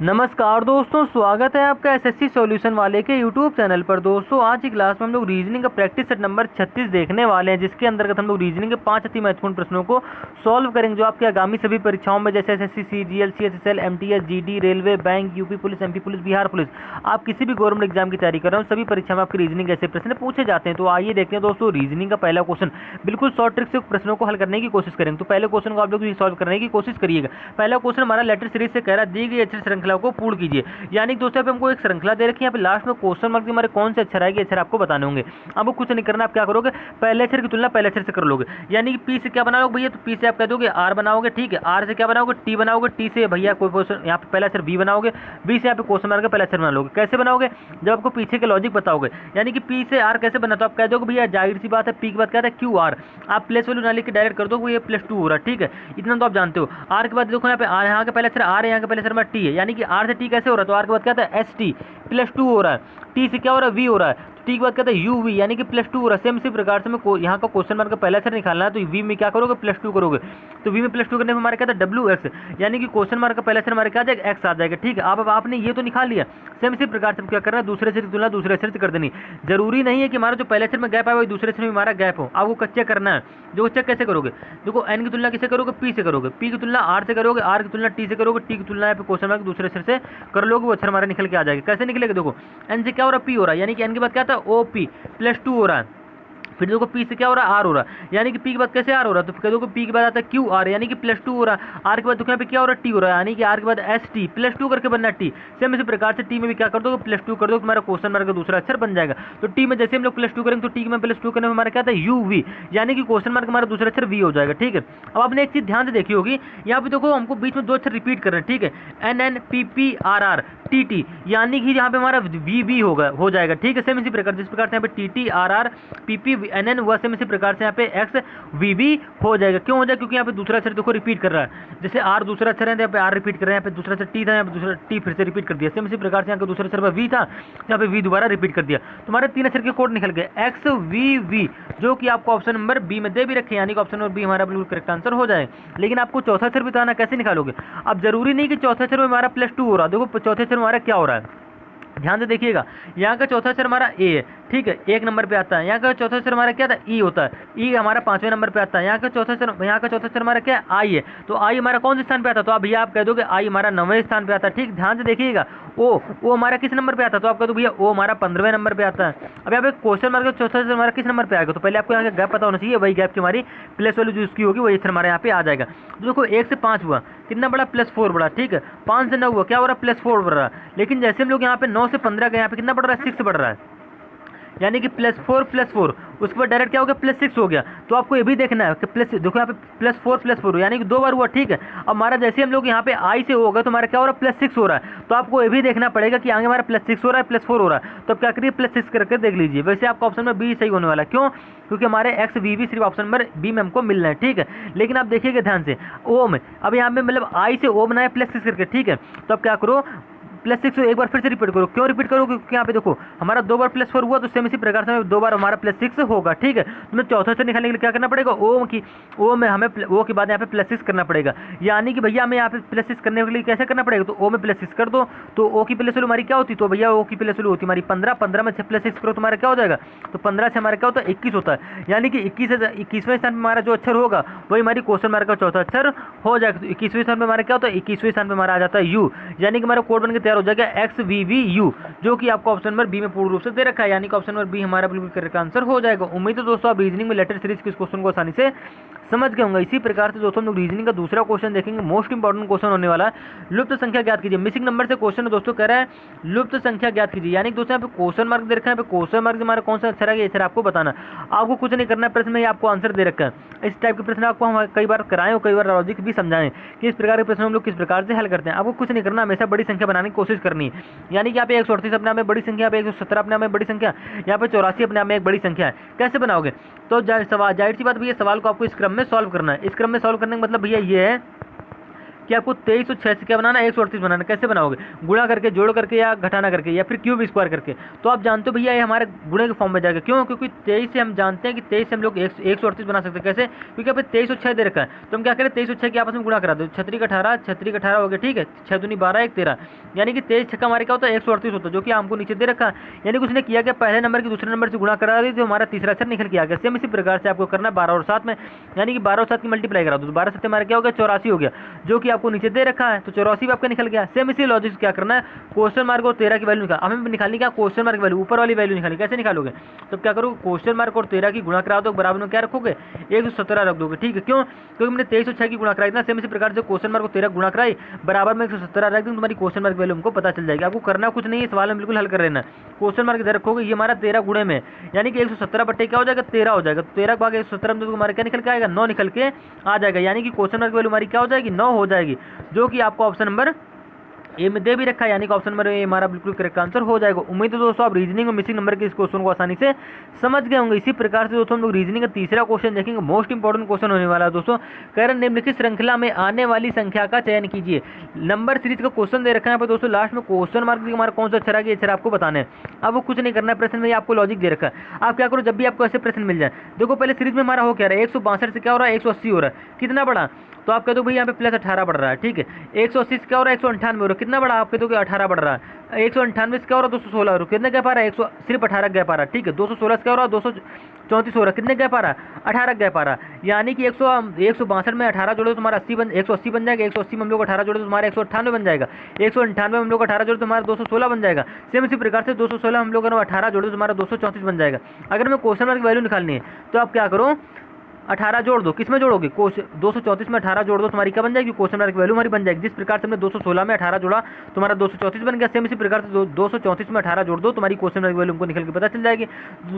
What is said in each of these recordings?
नमस्कार दोस्तों, स्वागत है आपका एसएससी सॉल्यूशन वाले के यूट्यूब चैनल पर। दोस्तों आज की क्लास में हम लोग रीजनिंग का प्रैक्टिस सेट नंबर 36 देखने वाले हैं, जिसके अंतर्गत हम लोग रीजनिंग के 5 अति महत्वपूर्ण प्रश्नों को सॉल्व करेंगे, जो आपके आगामी सभी परीक्षाओं में जैसे SSC, CGL, CHSL, MTS, GD, railway, bank, UP police, MP police, Bihar police, आप किसी भी गवर्नमेंट एग्जाम की तैयारी कर रहे हो, सभी परीक्षा में आपकी रीजनिंग ऐसे प्रश्न पूछे जाते हैं। तो आइए देखते हैं दोस्तों रीजनिंग का पहला क्वेश्चन। बिल्कुल शॉर्ट ट्रिक से प्रश्नों को हल करने की कोशिश करेंगे। तो पहले क्वेश्चन को आप लोग सॉल्व करने की कोशिश करिएगा। पहला क्वेश्चन हमारा लेटर सीरीज से कह रहा है, दी गई अक्षर श्रृंखला को पूर्ण कीजिए। यानी दोस्तों पे हमको एक श्रृंखला दे रखी है, यहाँ पे लास्ट में क्वेश्चन मार्क हमारे कौन से अक्षर आएंगे, अक्षर आपको बताने होंगे। आपको कुछ नहीं करना, आप क्या करोगे, पहले अक्षर की तुलना पहले अक्षर से कर लोगे। यानी कि पी से क्या बनाओगे भैया, तो पी से आप कह दोगे आर बनाओगे, ठीक है। आर से क्या बनाओगे, टी बनाओगे। टी से भैया कोई क्वेश्चन यहाँ पे पहला अक्षर बी बनाओगे। बी से यहाँ पे क्वेश्चन मार्क पहला अक्षर बना लोगे। कैसे बनाओगे, जब आपको पीछे के लॉजिक बताओगे। यानी कि पी से आर कैसे बना, तो आप कह दोगे भैया जाहिर सी बात है, पी के बाद क्या था क्यू आर, आप प्लस वैल्यू ना लिख के डायरेक्ट कर दो, ये +2 हो रहा है, ठीक है। इतना तो आप जानते हो। आर के बाद देखो यहाँ पे आर, यहाँ के पहले अक्षर आर है, यहाँ के पहले अक्षर टी है। यानी कि आर से टी कैसे हो रहा है, तो आर के बाद क्या था ST +2 हो रहा है। टी से क्या हो रहा है, वी हो रहा है। टी के बाद कहता है UV, यानी कि +2 हो रहा है। सेम इसी प्रकार से मैं यहाँ का क्वेश्चन मार्क का पहला अक्षर निकालना है, तो वी में क्या करोगे, +2 करोगे। तो वी में +2 करने में हमारा क्या था WX, यानी कि क्वेश्चन मार्क का पहला अक्षर हमारे क्या आ जाएगा, X आ जाएगा, ठीक है। अब आपने ये तो निकाल लिया। सेम इसी प्रकार से क्या करना है, दूसरे अक्षर की तुलना दूसरे अक्षर से कर देनी। जरूरी नहीं है कि हमारा जो पहले अक्षर में गैप है वही दूसरे अक्षर में हमारा गैप हो, आपको चेक करना है। जो चेक कैसे करोगे, देखो एन की तुलना किसे करोगे, पी से करोगे। पी की तुलना आर से करोगे, आर की तुलना टी से करोगे, टी की तुलना यहाँ पे क्वेश्चन मार्क दूसरे अक्षर से कर लोगे, वो अक्षर हमारा निकल के आ जाएगा। कैसे निकलेगा, देखो एन से क्या हो रहा है, पी हो रहा है, यानी कि एन के बाद क्या था OP +2 हो रहा है। फिर देखो पी से क्या हो रहा है, आर हो रहा है, यानी कि पी के बाद कैसे आर हो रहा है, तो कह दो पी के बाद आता है क्यू आर, यानी कि +2 हो रहा है। आर के बाद देखो यहाँ पे क्या हो रहा है, टी हो रहा है, यानी कि आर के बाद ST +2 करके बनना टी। सेम इसी प्रकार से टी में भी क्या कर दो, +2 कर दो, तुम्हारा क्वेश्चन मार्क का दूसरा अक्षर बन जाएगा। तो टी में जैसे हम लोग +2 करेंगे, तो टी में +2 करने में हमारा क्या था UV, यानी कि क्वेश्चन मार्क हमारा दूसरा अक्षर V हो जाएगा, ठीक है। अब आपने एक चीज ध्यान से देखी होगी, यहाँ पे देखो हमको बीच में 2 अक्षर रिपीट कर रहे हैं, ठीक है। NNPPRR TT, यानी कि यहाँ पे हमारा VV होगा, हो जाएगा, ठीक है। सेम इसी प्रकार जिस प्रकार से यहाँ पे TT RR PP NN हुआ, सेम इसी प्रकार से यहाँ पे XVV हो जाएगा। क्यों हो जाएगा, क्योंकि यहाँ पे दूसरा अक्षर देखो रिपीट कर रहा है। जैसे आर दूसरा अक्षर है, यहाँ पे आर रिपीट कर रहे हैं, यहाँ पे दूसरा अक्षर टी था, यहाँ पे दूसरा टी फिर से रिपीट कर दिया। सेम इसी प्रकार से यहाँ पे दूसरा अक्षर वी था, यहाँ पे वी दोबारा रिपीट कर दिया। तुम्हारे 3 अक्षर के कोड निकल गए XVV, जो कि आपको ऑप्शन नंबर बी में दे भी रखे, यानी कि ऑप्शन नंबर बी हमारा बिल्कुल करेक्ट आंसर हो जाए। लेकिन आपको चौथा अक्षर भी बताना, कैसे निकालोगे। अब जरूरी नहीं कि चौथा अक्षर में हमारा +2 हो रहा है। देखो चौथे अक्षर में हमारा क्या हो रहा है, ध्यान से देखिएगा। यहाँ का चौथा अक्षर हमारा ए है, ठीक है, 1 नंबर पे आता है। यहाँ का चौथा अक्षर हमारा क्या था, ई होता है, ई हमारा 5वें नंबर पे आता है। यहाँ का चौथा अक्षर हमारा क्या है, आई है। तो आई हमारा कौन से स्थान पे आता है, तो आप भैया आप कह दोगे आई हमारा 9वें स्थान पे आता है, ठीक। ध्यान से देखिएगा। ओ हमारा किस नंबर पे आता है, तो आप कह दो भैया ओ हमारा 15वें नंबर पे आता है। अब यहाँ पे क्वेश्चन मार्क चौथा अक्षर हमारा किस नंबर पे आएगा, तो पहले आपको यहाँ का गैप पता होना चाहिए, वही गैप की हमारी प्लस वैल्यू जो उसकी होगी वही अक्षर हमारे यहाँ पे आ जाएगा। तो देखो 1 से 5 हुआ, कितना बड़ा, +4 बड़ा, ठीक है। 5 से 9 हुआ, क्या हो रहा है, +4 बढ़ रहा है। लेकिन जैसे हम लोग यहाँ पे 9 से 15 गए, यहाँ पे कितना बढ़ रहा है, 6 बढ़ रहा है, यानी कि +4 उसके बाद डायरेक्ट क्या हो गया, +6 हो गया। तो आपको ये भी देखना है कि प्लस, देखो यहाँ पे +4 यानी कि 2 बार हुआ, ठीक है। अब हमारा जैसे हम लोग यहाँ पे आई से होगा, तो हमारा क्या हो रहा है, +6 हो रहा है। तो आपको ये भी देखना पड़ेगा कि आगे हमारा +6 हो रहा है, +4 हो रहा है। तो आप क्या करिए, +6 करके देख लीजिए। वैसे आपका ऑप्शन में बी सही होने वाला है, क्यों, क्योंकि हमारे XVV सिर्फ ऑप्शन नंबर बी में हमको मिलना है, ठीक है। लेकिन आप देखिएगा ध्यान से, ओ में अब यहाँ पे मतलब आई से ओ बनाया +6 करके, ठीक है। तो आप क्या करो, +6 एक बार फिर से रिपीट करो। क्यों रिपीट करो, क्योंकि यहाँ पे देखो हमारा 2 बार +4 हुआ, तो सेम इसी प्रकार से 2 बार हमारा +6 होगा, ठीक है। तुम्हें चौथा से निकालने के लिए क्या करना पड़ेगा, ओ में हमें ओ के बाद यहाँ पे +6 करना पड़ेगा। यानी कि भैया हमें यहाँ पे +6 करने के लिए कैसे करना पड़ेगा, तो ओ में +6 कर दो, तो ओ की प्लस वैल्यू हमारी क्या होती, तो भैया ओ की प्लस वैल्यू होती हमारी 15 में से +6 करो, तुम्हारा क्या हो जाएगा, तो 15 से हमारा क्या होता है, 21 होता है। यानी कि 21वें स्थान पर हमारा जो अक्षर होगा वही हमारी क्वेश्चन मार्क का चौथा अक्षर हो जाएगा। तो 21वें स्थान पर हमारा क्या होता है, 21वें स्थान पर हमारा आ जाता है U, यानी कि हमारा कोड बनकर तैयार हो जाएगा XVVU, जो कि आपको ऑप्शन नंबर बी में पूर्ण रूप से दे रखा है, यानी कि ऑप्शन नंबर बी हमारा बिल्कुल करेक्ट आंसर हो जाएगा। उम्मीद है दोस्तों आप रीजनिंग में लेटर सीरीज के इस क्वेश्चन को आसानी से समझ गए होंगे। इसी प्रकार से दोस्तों हम लोग रीजनिंग का दूसरा क्वेश्चन देखेंगे, मोस्ट इंपॉर्टेंट क्वेश्चन होने वाला है, लुप्त संख्या ज्ञात कीजिए। मिसिंग नंबर से क्वेश्चन है दोस्तों, कह रहा है लुप्त संख्या ज्ञात कीजिए। यानी कि दोस्तों यहाँ पे क्वेश्चन मार्क दे रखा है, यहाँ पे क्वेश्चन मार्क हमारा कौन सा अक्षर है, ये अक्षर आपको बताना। आपको कुछ नहीं करना है, प्रश्न में आपको आंसर दे रखा है। इस टाइप के प्रश्न आपको हम कई बार कराएं और कई बार लॉजिक भी समझाएं कि इस प्रकार के प्रश्न हम लोग किस प्रकार से हल करते हैं। आपको कुछ नहीं करना, हमेशा बड़ी संख्या बनाने की कोशिश करनी है। यानी कि यहाँ पे 138 अपने आप में बड़ी संख्या, यहाँ पे 117 अपने आप में बड़ी संख्या, यहाँ पे 84 अपने आप में एक बड़ी संख्या है। कैसे बनाओगे, तो जाहिर सी बात भैया सवाल को आपको इस क्रम में सॉल्व करना है। इस क्रम में सॉल्व करने का मतलब भैया ये है कि आपको 2306 से क्या बनाना है, 138 बनाना। कैसे बनाओगे, गुणा करके, जोड़ करके, या घटाना करके, या फिर क्यूब स्क्वायर करके। तो आप जानते हो भैया ये हमारे गुणे के फॉर्म में जाएगा। क्यों, क्योंकि 23 से हम जानते हैं कि 23 से हम लोग 138 बना सकते हैं। कैसे, क्योंकि यहाँ पे 2306 दे रखा है, तो हम क्या करें 2306 की आपस में गुणा करा दो, 18 हो गया, ठीक है, 6 दूनी 12 1 13, यानी कि 23 छक्का हमारे क्या होता है 138 होता है, जो कि हमको नीचे दे रखा है। यानी कि उसने किया कि पहले नंबर की दूसरे नंबर से गुणा करा दी, तो हमारा तीसरा अक्षर निकल के आ गया। सेम इसी प्रकार से आपको करना है 12 और 7 में, यानी कि 12 और 7 की मल्टीप्लाई करा दो, तो 12 7 हमारा क्या हो गया 84 हो गया, जो कि आपको नीचे दे रखा है, तो 84 भी आपका निकल गया। सेम इसी लॉजिक क्या करना है, क्वेश्चन मार्क और 13 की वैल्यू निकाल, हमें निकालनी क्या, क्वेश्चन मार्क की वैल्यू, ऊपर वाली वैल्यू निकालनी। कैसे निकालोगे, तो क्या करोगे, क्वेश्चन मार्क और 13 की गुणा करा दो, बराबर में क्या रखोगे 117 रख दोगे, ठीक है। क्यों, क्योंकि हमने 2306 की गुणा कराई ना, सेम इसी प्रकार से क्वेश्चन मार्क को 13 गुणा कराई, बराबर में 117 रख दी, तुम्हारी क्वेश्चन मार्क की वैल्यू हमको पता चल जाएगी। आपको करना कुछ नहीं है, सवाल में बिल्कुल हल कर लेना। क्वेश्चन मार्क इधर रखोगे, ये हमारा 13 गुणे में, यानी कि 117 बट्टे क्या हो जाएगा 13 हो जाएगा, 13 भाग 117 में तो हमारा क्या निकल के आएगा 9 निकल के आ जाएगा, यानी कि क्वेश्चन मार्क की वैल्यू हमारी क्या हो जाएगी 9 हो जाएगी, जो कि आपको ऑप्शन नंबर ए में दे भी रखा है, यानी कि ऑप्शन नंबर ए हमारा बिल्कुल करेक्ट आंसर हो जाएगा। उम्मीद है दोस्तों आप रीजनिंग और मिसिंग नंबर के इस क्वेश्चन को आसानी से समझ गए होंगे। इसी प्रकार से दोस्तों हम लोग रीजनिंग का तीसरा क्वेश्चन देखेंगे, मोस्ट इंपॉर्टेंट क्वेश्चन होने वाला है दोस्तों। कह रहे निम्नलिखित श्रृंखला में आने वाली संख्या का चयन कीजिए। नंबर सीरीज का क्वेश्चन दे रखा है यहाँ पर दोस्तों, लास्ट में क्वेश्चन मार्क हमारा कौन सा अक्षर है, ये अक्षर आपको बताना है। अब वो कुछ नहीं करना है, प्रश्न में आपको लॉजिक दे रखा है। आप क्या करो, जब भी आपको ऐसे प्रश्न मिल जाए, देखो पहले सीरीज में हमारा हो क्या रहा है 162 से क्या हो रहा है 180 हो रहा है, कितना बड़ा, तो आप कह दो भाई यहाँ पे प्लस 18 बढ़ रहा है, ठीक है। 180 से क्या हो रहा है 198 हो रहा है, कितना बड़ा, आप कह दो कि 18 बढ़ रहा है। 198 से क्या हो रहा है 216 हो रहा है, कितने गैप आ रहा है सिर्फ 18 गैप आ रहा है, ठीक है। 216 से क्या हो रहा है 234 हो रहा है, कितने गैप आ रहा है 18 गैप आ रहा है, यानी कि 162 में 18 जोड़ो तो तुम्हारा 180 बन जाएगा, 180 में हम लोग 18 जोड़ो तो तुम्हारा 198 बन जाएगा, 198 में हम लोग 18 जोड़ो तो तुम्हारा 216 बन जाएगा। सेम इसी प्रकार से 216 हम लोग 18 जोड़ो तो तुम्हारा 234 बन जाएगा। अगर हमें क्वेश्चन मार्क की वैल्यू निकालनी है, तो आप क्या करो 18 जोड़ दो, किसमें जोड़ोगे 234 में 18 जोड़ दो, तुम्हारी क्या बन जाएगी क्वेश्चन मार्क की वैल्यू हमारी बन जाएगी। जिस प्रकार से हमने 216 में 18 जोड़ा तुम्हारा 234 बन गया, सेम इसी प्रकार से 234 में 18 जोड़ दो, तुम्हारी क्वेश्चन मार्क की वैल्यू हमको निकल के पता चल जाएगी।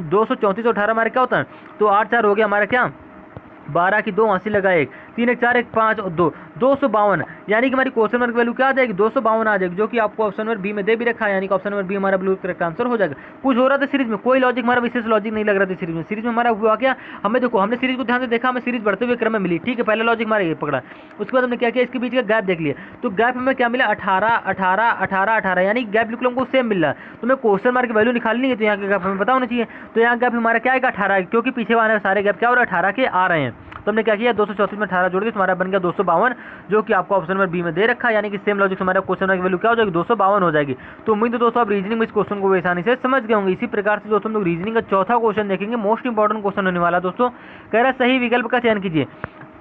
234 और 18 हमारा क्या होता है, तो 8 4 हो गया हमारा क्या 12 की 2 80 लगा 1 3 1 4 1 5 और 2 252, यानी कि हमारी क्वेश्चन मार्क वैल्यू क्या आ जाएगी 252 आ जाएगी, जो कि आपको ऑप्शन नंबर बी में दे भी रखा है, यानी कि ऑप्शन नंबर बी हमारा बिल्कुल करेक्ट आंसर हो जाएगा। कुछ हो रहा था सीरीज में, कोई लॉजिक हमारा विशेष लॉजिक नहीं लग रहा था सीरीज में हमारा हुआ क्या, हमें देखो हमने सीरीज को ध्यान से देखा, हमें सीरीज बढ़ते हुए क्रम में मिली, ठीक है। पहला लॉजिक हमारा ये पकड़ा, उसके बाद हमने क्या किया इसके बीच का गैप देख लिया, तो गैप हमें क्या मिला 18 18 18 18, यानी गैप बिल्कुल हमको सेम मिल रहा है। तो हमें क्वेश्चन मार्क की वैल्यू निकालनी है, तो यहाँ का गैप हमें पता होना चाहिए, तो यहाँ गैप हमारा क्या आएगा 18, क्योंकि पीछे वाले सारे गैप क्या हो रहा है 18 के आ रहे हैं। तो हमने क्या किया 234 में 18 जोड़ के तुम्हारा बन गया 252, जो कि आपको ऑप्शन नंबर बी में दे रखा है, यानी कि सेम लॉजिक हमारा क्वेश्चन की वैल्यू क्या हो जाएगी 252 हो जाएगी। तो उम्मीद है दोस्तों आप रीजनिंग में इस क्वेश्चन को आसानी से समझ गए होंगे। इसी प्रकार से दोस्तों हम लोग रीजनिंग का चौथा क्वेश्चन देखेंगे, मोस्ट इंपॉर्टेंट क्वेश्चन होने वाला दोस्तों। कह रहा है सही विकल्प का चयन कीजिए।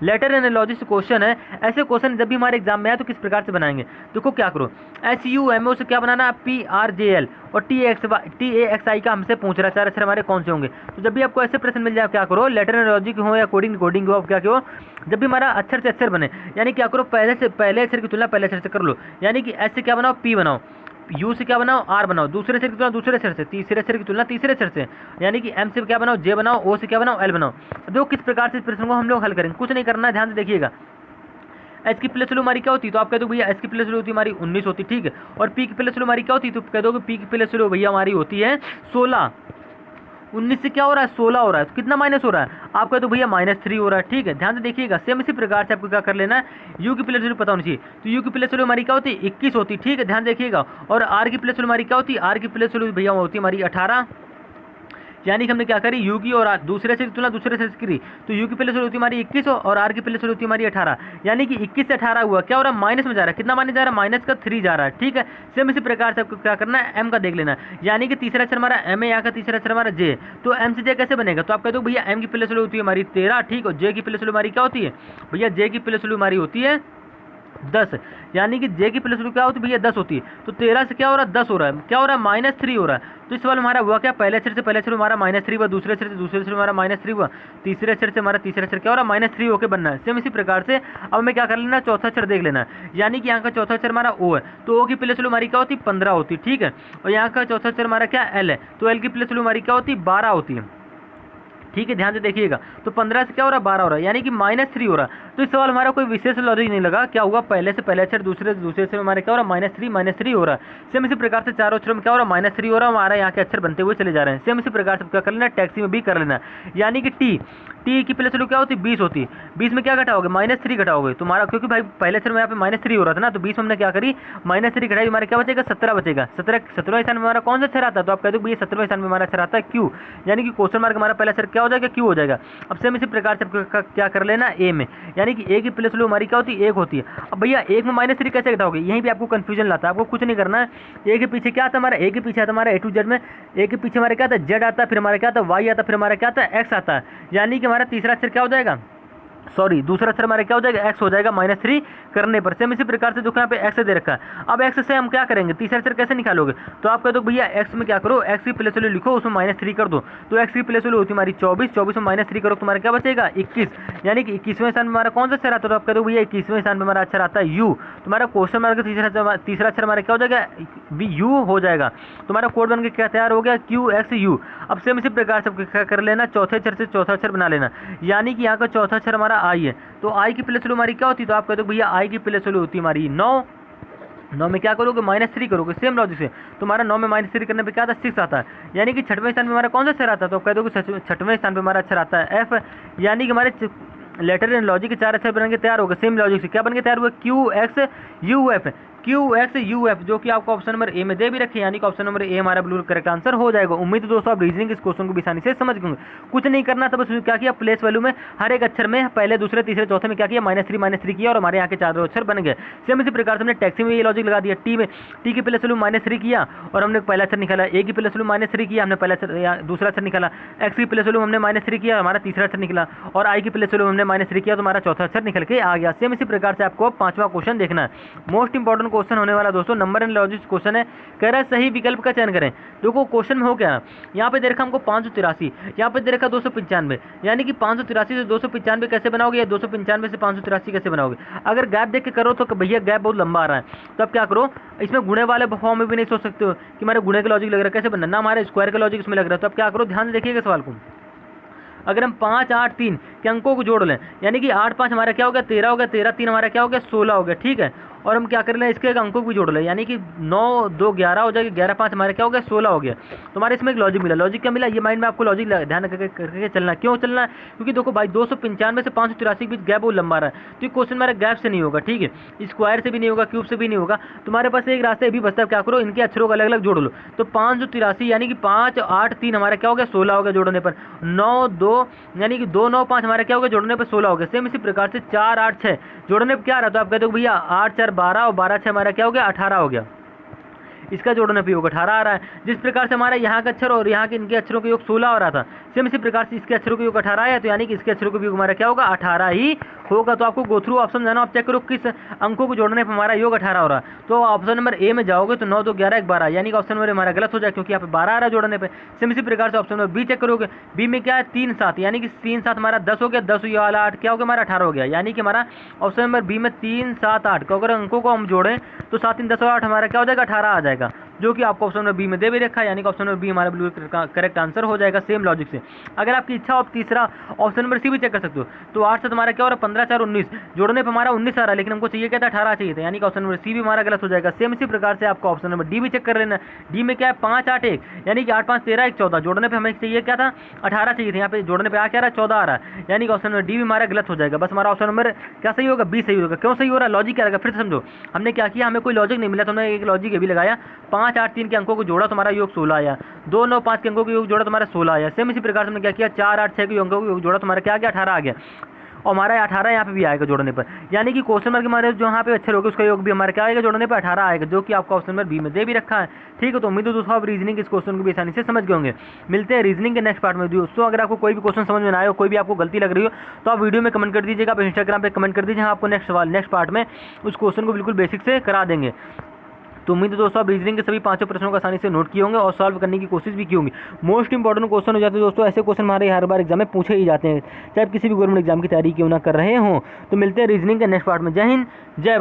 लेटर एनालॉजी से क्वेश्चन है, ऐसे क्वेश्चन जब भी हमारे एग्जाम में आए तो किस प्रकार से बनाएंगे। देखो क्या करो, SUMO से क्या बनाना PRJL और TAXI का हमसे पूछ रहा है 4 अक्षर हमारे कौन से होंगे। तो जब भी आपको ऐसे प्रश्न मिल जाए क्या करो, लेटर एनालॉजी हो या कोडिंग हो, आप क्या करो जब भी हमारा अक्षर से अक्षर बने, यानी क्या करो पहले अक्षर की तुलना पहले अक्षर से कर लो, यानी कि S से क्या बनाओ P बनाओ, यू से क्या बनाओ आर बनाओ, दूसरे अक्षर की तुलना दूसरे अक्षर से, तीसरे अक्षर की तुलना तीसरे अक्षर से, यानी कि एम से क्या बनाओ जे बनाओ, ओ से क्या बनाओ एल बनाओ। देखो किस प्रकार से इस प्रश्न को हम लोग हल करेंगे, कुछ नहीं करना है, ध्यान से देखिएगा। एच की प्लस वैल्यू हमारी क्या होती है, तो आप कह दो भैया एच की प्लस वैल्यू होती है हमारी 19 होती है, ठीक है। और पी की प्लस वैल्यू हमारी क्या होती है, तो कह दो कि पी की प्लस वैल्यू भैया हमारी होती है 16। 19 से क्या हो रहा है 16 हो रहा है, तो कितना माइनस हो रहा है, आप कह दो भैया -3 हो रहा है, ठीक है। ध्यान से देखिएगा, सेम इसी प्रकार से आपको क्या कर लेना है, यू की प्लस वैल्यू पता होनी चाहिए, तो यू की प्लस वैल्यू हमारी क्या होती है 21 होती है, ठीक है। ध्यान देखिएगा, और आर की प्लस वैल्यू हमारी क्या होती है, आर की प्लस वैल्यू भैया होती है हमारी 18, यानी कि हमने क्या करी यू की और दूसरे से तुलना दूसरे से करी, तो यू की प्लस वैल्यू होती है हमारी 21 और आर की प्लस वैल्यू होती है हमारी 18, यानी कि 21 से 18 हुआ क्या हो रहा है माइनस में जा रहा है, कितना माइनस जा रहा है माइनस का 3 जा रहा है, ठीक है। सेम इसी प्रकार से आपको क्या करना है एम का देख लेना है, यानी कि तीसरा अक्षर हमारा एम है, यहाँ का तीसरा अक्षर हमारा जे, तो एम से जे कैसे बनेगा, तो आप कह दो भैया एम की प्लस वैल्यू होती है हमारी 13, ठीक, और जे की प्लस वैल्यू हमारी क्या होती है भैया जे की प्लस वैल्यू हमारी होती है 10, यानी कि जे की प्लस वैल्यू क्या होती है भैया 10 होती है, तो 13 से क्या हो रहा है 10 हो रहा है, क्या हो रहा है -3 हो रहा है। तो इस सवाल हमारा हुआ क्या, पहले अक्षर से पहले अक्षर हमारा -3 हुआ, दूसरे अक्षर से दूसरे अक्षर हमारा -3 हुआ, तीसरे अक्षर से हमारा तीसरा अक्षर क्या हो रहा है -3 होकर बनना है। सेम इसी प्रकार से अब हमें क्या कर लेना है चौथा अक्षर देख लेना है, यानी कि यहाँ का चौथा अक्षर हमारा ओ है, तो ओ की प्लस वैल्यू हमारी क्या होती है 15 होती है, ठीक है। और यहाँ का चौथा अक्षर हमारा क्या एल है, तो एल की प्लस वैल्यू हमारी क्या होती है 12 होती है, ठीक है। ध्यान से देखिएगा, तो 15 से क्या हो रहा है 12 हो रहा है, यानी कि -3 हो रहा है। तो इस सवाल हमारा कोई विशेष लॉजिक नहीं लगा, क्या हुआ पहले से पहले अक्षर दूसरे से दूसरे से हमारे क्या हो रहा है -3 हो रहा है। सेम इसी प्रकार से चारों अक्षरों में क्या हो रहा है -3 हो रहा है, हमारा यहाँ के अक्षर बनते हुए चले जा रहे हैं। सेम इसी प्रकार से क्या कर लेना टैक्सी में भी कर लेना, यानी कि टी की प्लस वैल्यू क्या होती है 20 होती है, 20 में क्या घटाओगे -3 घटाओगे तुम्हारा, क्योंकि भाई पहले अक्षर में यहाँ पे -3 हो रहा था ना, तो 20 में हमने क्या करी -3 घटाई, हमारा क्या बचेगा 17 बचेगा। 17वें स्थान में हमारा कौन सा अक्षर आता है, तो आप कह दो भैया 17वें स्थान में हमारा अक्षर आता है क्यू, यानी कि क्वेश्चन मार्क हमारा पहला अक्षर क्या हो जाएगा क्यू हो जाएगा। अब सेम इसी प्रकार से क्या कर लेना ए में, यानी कि ए की प्लस वैल्यू हमारी क्या होती है 1 होती है। अब भैया 1 में -3 कैसे घटाओगे, यहीं पे आपको कंफ्यूजन लाता है, आपको कुछ नहीं करना है। ए के पीछे क्या आता है हमारा, ए के पीछे आता है हमारा A to Z में, ए के पीछे हमारा क्या आता है जेड आता है, फिर हमारा क्या आता है वाई आता है, फिर हमारा क्या आता है एक्स आता है, यानी कि हमारा तीसरा अक्षर क्या हो जाएगा, सॉरी दूसरा अक्षर हमारा क्या हो जाएगा एक्स हो जाएगा -3 करने पर। सेम इसी प्रकार से देखो यहाँ पे एक्स दे रखा है। अब एक्स से हम क्या करेंगे, तीसरा अक्षर कैसे निकालोगे, तो आप कह दो भैया एक्स में क्या करो, एक्स की प्लस वैल्यू लिखो, उसमें -3 कर दो, तो एक्स की प्लस वैल्यू होती है हमारी 24, 24 में -3 करो तुम्हारा क्या बचेगा 21, यानी कि 21वें स्थान में हमारा कौन सा अक्षर आता है, तो आप कह दो भैया 21वें स्थान में हमारा अक्षर आता है यू, तुम्हारा क्वेश्चन मार्क का तीसरा अक्षर हमारा क्या हो जाएगा यू हो जाएगा, तुम्हारा कोड बन के क्या तैयार हो गया QXU। अब सेम इसी प्रकार से क्या कर लेना, चौथे अक्षर से चौथा अक्षर बना लेना, यानी कि यहाँ का चौथा अक्षर हमारा आई है, तो आई की प्लस वैल्यू हमारी क्या होती है, तो आप कहते हो भैया आई की प्लस वैल्यू होती है हमारी 9, 9 में क्या करोगे -3 करोगे, सेम लॉजिक से तुम्हारा 9 में -3 करने पे क्या आता है 6 आता है, यानी कि 6वें स्थान पे हमारा कौन सा अक्षर आता है, तो आप कह दो 6वें स्थान पे हमारा अक्षर आता है F, यानी कि हमारे लेटर एंड लॉजिक के 4 अक्षर बन के तैयार हो गए। सेम लॉजिक से क्या बन के तैयार हुआ QXUF, QXUF, जो कि आपको ऑप्शन नंबर ए में दे भी रखे, यानी कि ऑप्शन नंबर ए हमारा बिल्कुल करेक्ट आंसर हो जाएगा। उम्मीद है दोस्तों आप रीजनिंग इस क्वेश्चन को भी आसानी से समझ गए। कुछ नहीं करना था, बस क्या किया प्लेस वैल्यू में हर एक अक्षर में पहले दूसरे तीसरे चौथे में क्या किया -3 किया और हमारे यहाँ के 4 अक्षर बन गए। सेम इसी प्रकार से हमने टैक्सी में ये लॉजिक लगा दिया, टी की प्लस वैल्यू -3 किया और हमने पहला अक्षर निकाला, ए की प्लस वैल्यू -3 किया हमने पहला अक्षर दूसरा अक्षर निकाला, एक्स की प्लस वैल्यू हमने -3 किया हमारा तीसरा अक्षर निकला, और आई की प्लस वैल्यू हमने -3 किया तो हमारा चौथा अक्षर निकल के आ गया। सेम इसी प्रकार से आपको 5वां क्वेश्चन देखना है, मोस्ट इंपॉर्टेंट क्वेश्चन होने वाला दोस्तों, नंबर एंड लॉजिक क्वेश्चन है। कह रहा है सही विकल्प का चयन करें। देखो क्वेश्चन में हो क्या, यहाँ पे दे रखा हमको 583, यहाँ पे दे रखा 295, यानी कि 583 से 295 कैसे बनाओगे, या 295 से 583 कैसे बनाओगे। अगर गैप देख के करो तो भैया गैप बहुत लंबा आ रहा है, तो अब क्या करो, इसमें गुणे वाले फॉर्म में भी नहीं सोच सकते हो कि हमारे गुणे का लॉजिक लग रहा है, कैसे बनना ना, हमारे स्क्वायर का लॉजिक इसमें लग रहा है। तो अब क्या करो, ध्यान से देखिएगा सवाल को। अगर हम 5, 8, 3 के अंकों को जोड़ लें, यानी कि 8, 5 हमारा क्या हो गया 13 हो गया, 13, 3 हमारा क्या हो गया 16 हो गया, ठीक है। और हम क्या कर लें, इसके अंकों को भी जोड़ लें, यानी कि 9, 2, 11 हो जाएगा, 11, 5 हमारा क्या हो गया 16 हो गया। तो हमारे इसमें एक लॉजिक मिला। लॉजिक क्या मिला, ये माइंड में आपको लॉजिक ध्यान करके चलना। क्यों चलना है, क्योंकि देखो भाई 295 से 583 के बीच गैप बहुत लंबा रहा है, तो ये क्वेश्चन हमारा गैप से नहीं होगा, ठीक है, स्क्वायर से भी नहीं होगा, क्यूब से भी नहीं होगा। तुम्हारे पास एक रास्ता भी बचता है, क्या करो, इनके अक्षरों को अलग अलग जोड़ लो। तो 583 यानी कि 5, 8, 3 हमारा क्या हो गया 16 हो गया जोड़ने पर, 9, 2 यानी कि 2, 9, 5 हमारा क्या हो गया जोड़ने पर 16 हो गया। सेम इसी प्रकार से 4, 8, 6 जोड़ने पर क्या रहा, तो आप कहते हो भैया 8, 4, 12 और 12, 6 हमारा क्या हो गया 18 हो गया, इसका जोड़ने पे योग 18 आ रहा है। जिस प्रकार से हमारा यहाँ का अक्षर और यहाँ के इनके अक्षरों का योग 16 हो रहा था, सेम इसी प्रकार से इसके अक्षरों का योग 18 है, तो यानी कि इसके अक्षरों का योग हमारा क्या होगा 18 ही होगा। तो आपको गो थ्रू ऑप्शन जाना, आप चेक करो किस अंकों को जोड़ने पर हमारा योग 18 हो रहा है। तो ऑप्शन नंबर ए में जाओगे तो 9, 2, 11, 1, 12, यानी कि ऑप्शन नंबर हमारा गलत हो जाए, क्योंकि यहाँ पे 12 आ रहा है जोड़ने पे। सेम इसी प्रकार से ऑप्शन नंबर बी चेक करोगे, बी में क्या है 3, 7, यानी कि 3, 7 हमारा 10 हो गया, 10 वाला 8 क्या हो गया हमारा 18 हो गया, यानी कि हमारा ऑप्शन नंबर बी में 3, 7, 8 को अगर अंकों को हम जोड़ें तो 7, 3, 10 और 8 हमारा क्या हो जाएगा 18 आ जाएगा, जो कि आपको ऑप्शन नंबर बी में दे भी रखा है, यानी कि ऑप्शन नंबर बी हमारा बिल्कुल करेक्ट आंसर हो जाएगा। सेम लॉजिक से अगर आपकी इच्छा हो तीसरा ऑप्शन नंबर सी भी चेक कर सकते हो। तो 8 से तुम्हारा क्या हो रहा है 15, 4, 19 जोड़ने पर हमारा 19 आ रहा है, लेकिन हमको चाहिए क्या था 18 चाहिए था, यानी कि ऑप्शन नंबर सी भी हमारा गलत हो जाएगा। सेम इसी प्रकार से आपको ऑप्शन नंबर डी भी चेक कर लेना। डी में क्या है 5, 8, 1 यानी कि 8, 5, 13, 1, 14 जोड़ने पे हमें चाहिए क्या था 18 चाहिए था, यहाँ पे जोड़ने पे आ क्या रहा है 14 आ रहा है, यानी कि ऑप्शन नंबर डी भी हमारा गलत हो जाएगा। बस हमारा ऑप्शन नंबर क्या सही होगा बी सही होगा। क्यों सही हो रहा है, लॉजिक क्या रहेगा, फिर समझो। हमने क्या किया, हमें कोई लॉजिक नहीं मिला तो हमने एक लॉजिक ये भी लगाया, 5, 8, 3 के अंकों को जोड़ा तुम्हारा योग 16 आया, 2, 9, 5 के अंकों को योग जोड़ा तुम्हारा 16 आया। सेम इसी प्रकार से हमने क्या किया 4, 8, 6 के अंकों को योग जोड़ा तुम्हारा क्या आ गया 18 आ गया, और हमारा 18 यहाँ पे भी आएगा जोड़ने पर, यानी कि क्वेश्चन मार्क हमारे जो यहाँ पे अक्षर होगा उसका योग भी हमारा क्या आएगा जोड़ने पर 18 आएगा, जो कि आपको ऑप्शन नंबर बी में दे भी रखा है। ठीक है, तो उम्मीद है दोस्तों आप रीजनिंग इस क्वेश्चन को भी आसानी से समझ गए होंगे। मिलते हैं रीजनिंग के नेक्स्ट पार्ट में। दोस्तों अगर आपको कोई भी क्वेश्चन समझ में ना आए हो, कोई भी आपको गलती लग रही हो, तो आप वीडियो में कमेंट कर दीजिएगा, आप इंस्टाग्राम पर कमेंट कर दीजिए, आपको नेक्स्ट सवाल नेक्स्ट पार्ट में उस क्वेश्चन को बिल्कुल बेसिक से करा देंगे। तो उम्मीद है दोस्तों आप रीजनिंग के सभी 5 प्रश्नों को आसानी से नोट किए होंगे और सॉल्व करने की कोशिश भी की होंगी। मोस्ट इंपॉर्टेंट क्वेश्चन हो जाते हैं दोस्तों, ऐसे क्वेश्चन हमारे हर बार एग्जाम में पूछे ही जाते हैं, चाहे आप किसी भी गवर्नमेंट एग्जाम की तैयारी क्यों ना कर रहे हों। तो मिलते हैं रीजनिंग के नेक्स्ट पार्ट में। जय हिंद, जय भारत।